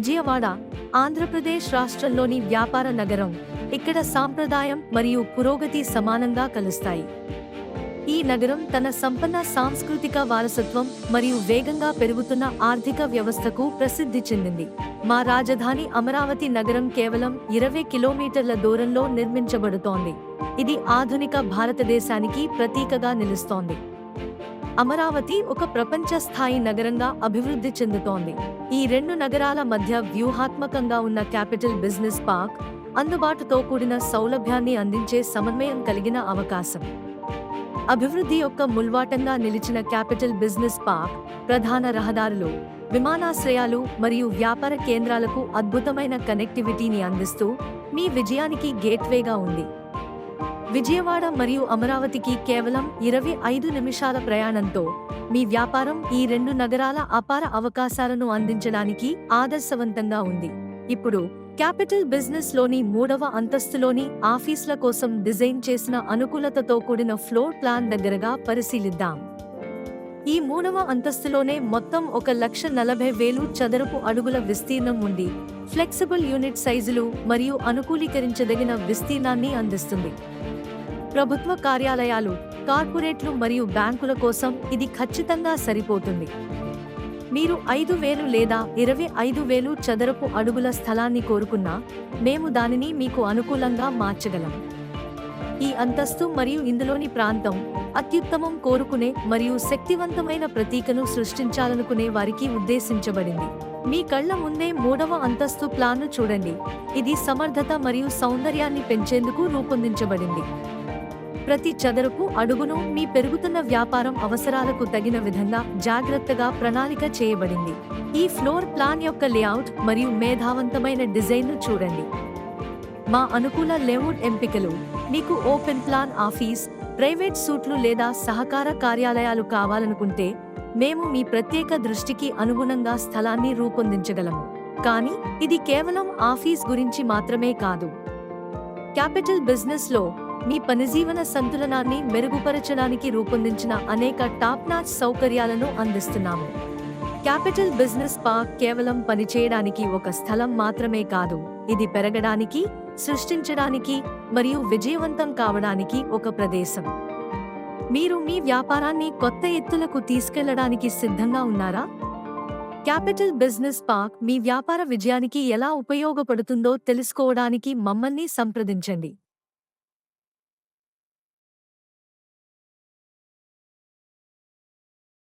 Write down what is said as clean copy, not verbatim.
విజయవాడ ఆంధ్రప్రదేశ్ రాష్ట్రంలోని వ్యాపార నగరం. ఇక్కడ సాంప్రదాయం మరియు పురోగతి సమానంగా కలుస్తాయి. ఈ నగరం తన సంపన్న సాంస్కృతిక వారసత్వం మరియు వేగంగా పెరుగుతున్న ఆర్థిక వ్యవస్థకు ప్రసిద్ధి చెందింది. మా రాజధాని అమరావతి నగరం కేవలం 20 కిలోమీటర్ల దూరంలో నిర్మించబడుతోంది. ఇది ఆధునిక భారతదేశానికి ప్రతీకగా నిలుస్తోంది. అమరావతి ఒక ప్రపంచ స్థాయి నగరంగా అభివృద్ధి చెందుతోంది. ఈ రెండు నగరాల మధ్య వ్యూహాత్మకంగా ఉన్న క్యాపిటల్ బిజినెస్ పార్క్, అందుబాటుతో కూడిన సౌలభ్యాన్ని అందించే సమన్వయం కలిగిన అవకాశం. అభివృద్ధి యొక్క ముల్వాటంగా నిలిచిన క్యాపిటల్ బిజినెస్ పార్క్ ప్రధాన రహదారులు, విమానాశ్రయాలు మరియు వ్యాపార కేంద్రాలకు అద్భుతమైన కనెక్టివిటీని అందిస్తూ మీ విజయానికి గేట్వేగా ఉంది. విజయవాడ మరియు అమరావతికి కేవలం 25 నిమిషాల ప్రయాణంతో మీ వ్యాపారం ఈ రెండు నగరాల అపార అవకాశాలను అందించడానికి ఆదర్శవంతంగా ఉంది. ఇప్పుడు క్యాపిటల్ బిజినెస్ లోని 3వ అంతస్తులోని ఆఫీసుల కోసం డిజైన్ చేసిన అనుకూలతతో కూడిన ఫ్లోర్ ప్లాన్ దగ్గరగా పరిశీలిద్దాం. ఈ 3వ అంతస్తులోనే మొత్తం 1,40,000 చదరపు అడుగుల విస్తీర్ణం ఉండి, ఫ్లెక్సిబుల్ యూనిట్ సైజులు మరియు అనుకూలీకరించదగిన విస్తీర్ణాన్ని అందిస్తుంది. ప్రభుత్వ కార్యాలయాలు, కార్పొరేట్లు మరియు బ్యాంకుల కోసం ఇది ఖచ్చితంగా సరిపోతుంది. మీరు 5,000 లేదా 25,000 చదరపు అడుగుల స్థలాన్ని కోరుకున్నా, మేము దానిని మీకు అనుకూలంగా మార్చగలం. ఈ అంతస్తు మరియు ఇందులోని ప్రాంతం అత్యుత్తమం కోరుకునే మరియు శక్తివంతమైన ప్రతీకను సృష్టించాలనుకునే వారికి ఉద్దేశించబడింది. మీ కళ్ల ముందే 3వ అంతస్తు ప్లాన్ను చూడండి. ఇది సమర్థత మరియు సౌందర్యాన్ని పెంచేందుకు రూపొందించబడింది. ప్రతి చదరపు అడుగును మీ పెరుగుతున్న వ్యాపారం అవసరాలకు తగిన విధంగా జాగ్రత్తగా ప్రణాళిక చేయబడింది. ఈ ఫ్లోర్ ప్లాన్ యొక్క లేఅవుట్ మరియు మేధావంతమైన డిజైన్ను చూడండి. మా అనుకూల లేఅవుట్ ఎంపికలు మీకు ఓపెన్ ప్లాన్ ఆఫీస్, ప్రైవేట్ సూట్లు లేదా సహకార కార్యాలయాలు కావాలనుకుంటే, మేము మీ ప్రత్యేక దృష్టికి అనుగుణంగా స్థలాన్ని రూపొందించగలము. కానీ ఇది కేవలం ఆఫీస్ గురించి మాత్రమే కాదు. క్యాపిటల్ బిజినెస్లో మీ పనిజీవన సంతులనాన్ని మెరుగుపరచడానికి రూపొందించిన అనేక టాప్ నాచ్ సౌకర్యాలను అందిస్తున్నాము. క్యాపిటల్ బిజినెస్ పార్క్ కేవలం పనిచేయడానికి ఒక స్థలం మాత్రమే కాదు, ఇది పెరగడానికి, సృష్టించడానికి మరియు విజయవంతం కావడానికి ఒక ప్రదేశం. మీరు మీ వ్యాపారాన్ని కొత్త ఎత్తులకు తీసుకెళ్లడానికి సిద్ధంగా ఉన్నారా? క్యాపిటల్ బిజినెస్ పార్క్ మీ వ్యాపార విజయానికి ఎలా ఉపయోగపడుతుందో తెలుసుకోవడానికి మమ్మల్ని సంప్రదించండి.